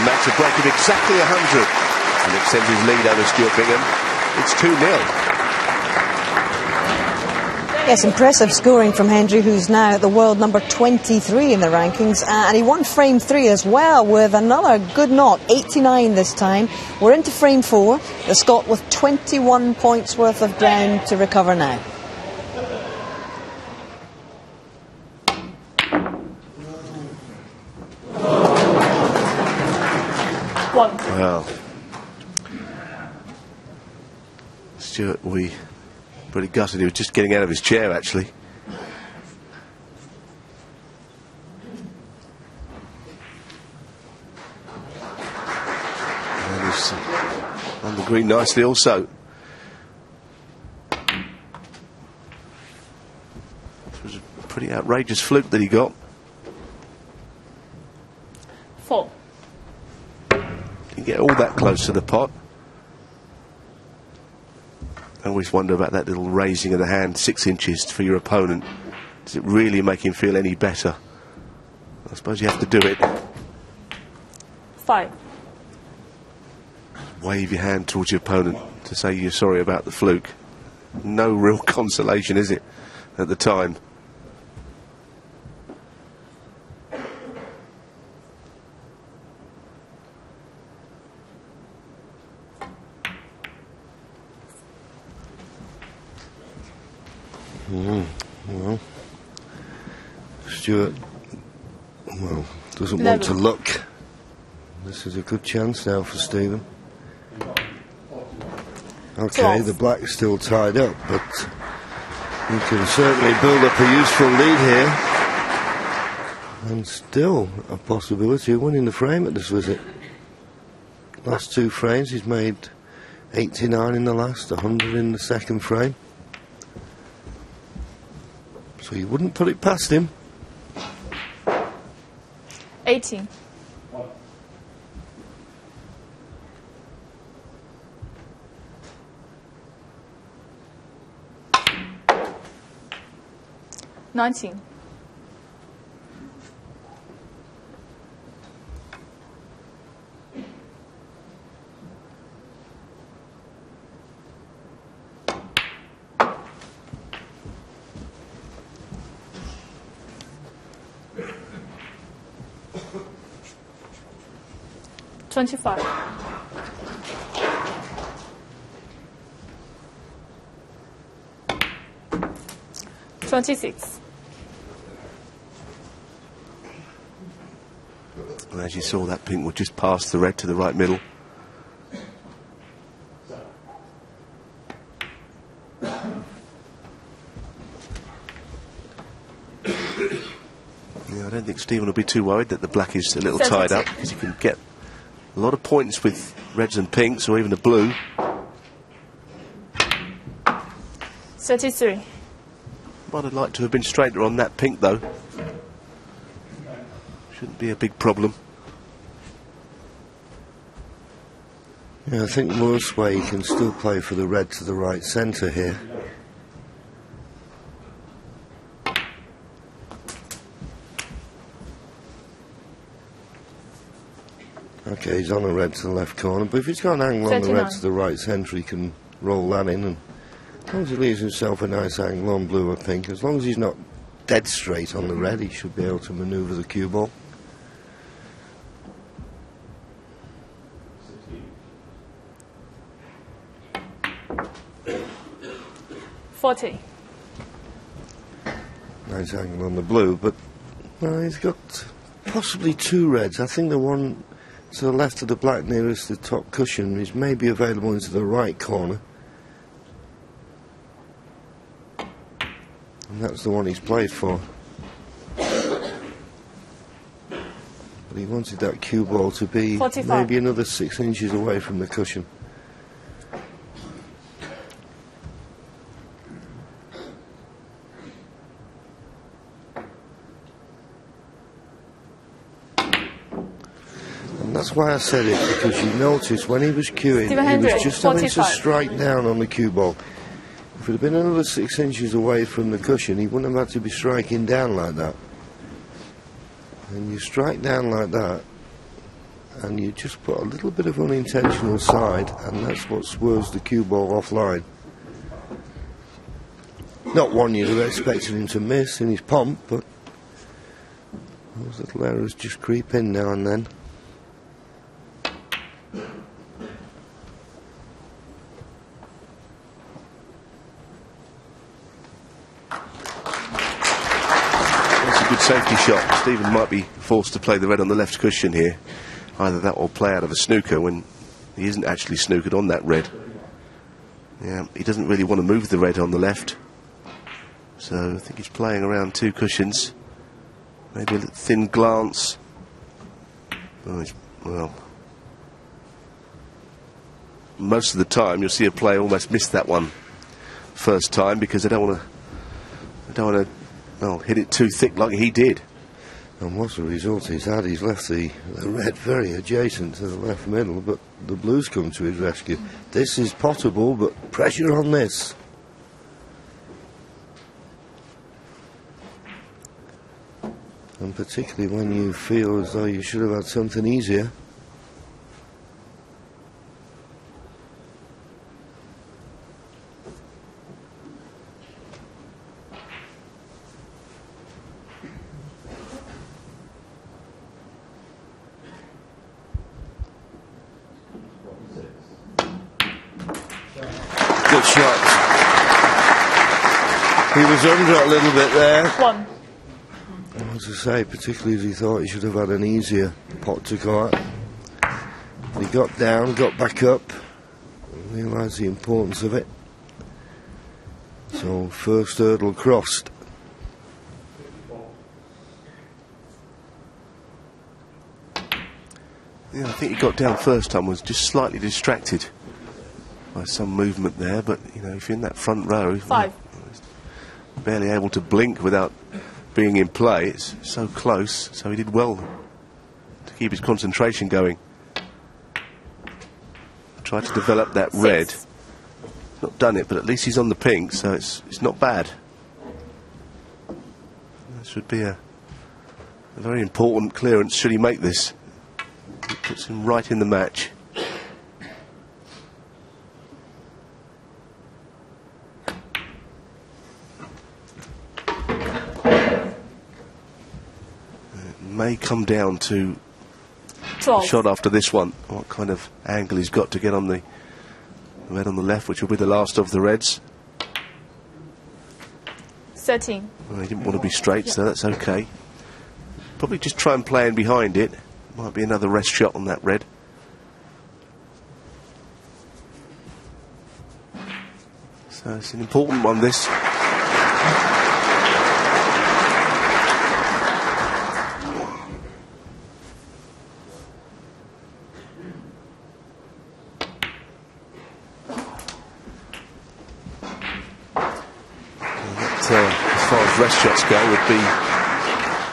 match, a break of exactly 100, and extends his lead over Stuart Bingham. It's 2-0. Yes, impressive scoring from Hendry, who's now the world number 23 in the rankings, and he won frame 3 as well with another good knot, 89 this time. We're into frame 4, the Scot with 21 points worth of ground to recover now. Well, Stuart, we pretty gutted. He was just getting out of his chair, actually. And he's on the green nicely also. It was a pretty outrageous fluke that he got. 4. You get all that close to the pot. I always wonder about that little raising of the hand 6 inches for your opponent. Does it really make him feel any better? I suppose you have to do it. 5. Wave your hand towards your opponent to say you're sorry about the fluke. No real consolation, is it, at the time? Well, Stuart, well, doesn't want to look. This is a good chance now for Stephen. Okay, the black's still tied up, but he can certainly build up a useful lead here. And still a possibility of winning the frame at this visit. Last 2 frames, he's made 89 in the last, 100 in the second frame. So you wouldn't put it past him. 18. $19. 25. 26. And as you saw, that pink would just pass the red to the right middle. I don't think Stephen will be too worried that the black is a little tied up, because you can get a lot of points with reds and pinks, or even a blue. 33. Might have liked to have been straighter on that pink, though. Shouldn't be a big problem. Yeah, I think worst way, you can still play for the red to the right centre here. Okay, he's on a red to the left corner, but if he's got an angle on the red to the right centre, he can roll that in, and as long as he leaves himself a nice angle on blue or pink, as long as he's not dead straight on the red, he should be able to manoeuvre the cue ball. $40. Nice angle on the blue, but he's got possibly 2 reds. I think the one to the left of the black nearest the top cushion is maybe available into the right corner. And that's the one he's played for. But he wanted that cue ball to be 45. maybe another 6 inches away from the cushion. That's why I said it, because you notice when he was cueing, he was just having to strike down on the cue ball. If it had been another 6 inches away from the cushion, he wouldn't have had to be striking down like that. And you strike down like that, and you just put a little bit of unintentional side, and that's what swerves the cue ball offline. Not one you'd have expected him to miss in his pomp, but those little errors just creep in now and then. That's a good safety shot. Stephen might be forced to play the red on the left cushion here. Either that or play out of a snooker when he isn't actually snookered on that red. Yeah, he doesn't really want to move the red on the left. So I think he's playing around two cushions. Maybe a thin glance. Oh, well, most of the time you'll see a player almost miss that one first time because they don't want to well, hit it too thick like he did. And what's the result he's had? He's left the red very adjacent to the left middle, but the blues come to his rescue. This is potable, but pressure on this. And particularly when you feel as though you should have had something easier. Good shot. He was under a little bit there. One. As I say, particularly as he thought he should have had an easier pot to go at. He got down, got back up, realised the importance of it. So, first hurdle crossed. Yeah, I think he got down first time, was just slightly distracted by some movement there, but you know, if you're in that front row, Five. barely able to blink without being in play. It's so close, so he did well to keep his concentration going. Tried to develop that red. Not done it, but at least he's on the pink, so it's not bad. This would be a very important clearance should he make this. It puts him right in the match. May come down to 12. a shot after this one. What kind of angle he's got to get on the red on the left, which will be the last of the reds. 13. Well, he didn't want to be straight, so that's okay. Probably just try and play in behind it. Might be another rest shot on that red. So it's an important one, this. As far as rest shots go, would be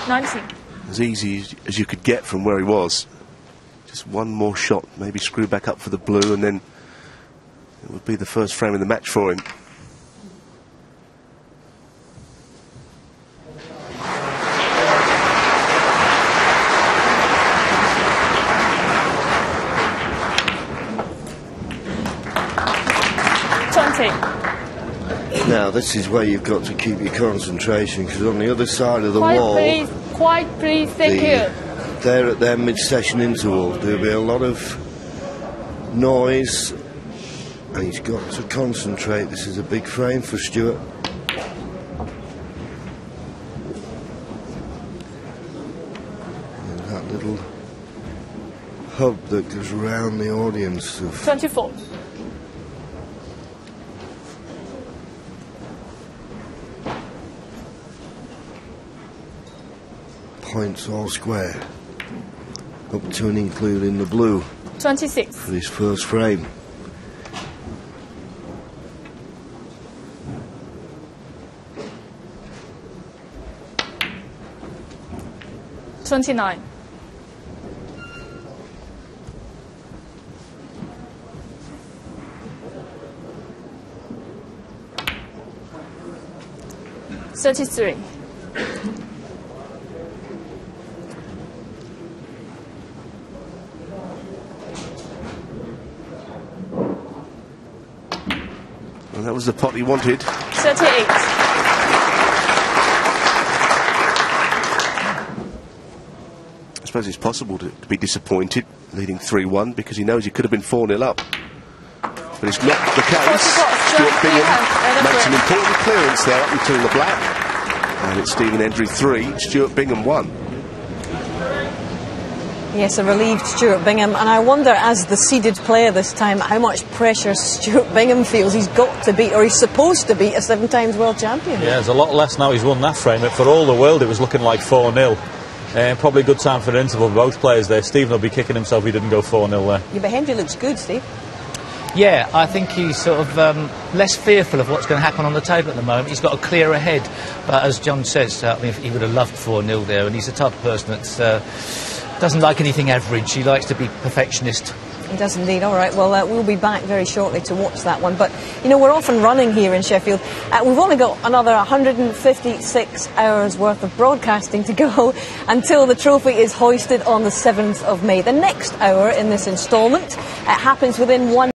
19. as easy as you could get from where he was. Just one more shot, maybe screw back up for the blue, and then it would be the first frame of the match for him. Now this is where you've got to keep your concentration, because on the other side of the wall, Quite please, thank you. They're at their mid-session interval. There'll be a lot of noise, and he's got to concentrate. This is a big frame for Stuart. And that little hub that goes around the audience of 24. points all square, up to and including the blue 26. for his first frame. $29. $33. And that was the pot he wanted. 38. I suppose it's possible to be disappointed leading 3-1 because he knows he could have been 4-0 up. But it's not the case. Stuart Bingham makes an important clearance there up until the black. And it's Stephen Hendry 3, Stuart Bingham 1. Yes, a relieved Stuart Bingham, and I wonder, as the seeded player this time, how much pressure Stuart Bingham feels. He's got to beat, or he's supposed to beat, a 7-times world champion. Yeah, there's a lot less now he's won that frame. For all the world, it was looking like 4-0. Probably a good time for an interval for both players there. Stephen will be kicking himself if he didn't go 4-0 there. Yeah, but Hendry looks good, Steve. Yeah, I think he's sort of less fearful of what's going to happen on the table at the moment. He's got a clearer head. But as John says, I mean, he would have loved 4-0 there, and he's the type of person that doesn't like anything average. He likes to be perfectionist. He does indeed. All right, well, we'll be back very shortly to watch that one. But, you know, we're often running here in Sheffield. We've only got another 156 hours worth of broadcasting to go until the trophy is hoisted on the 7th of May. The next hour in this instalment happens within 1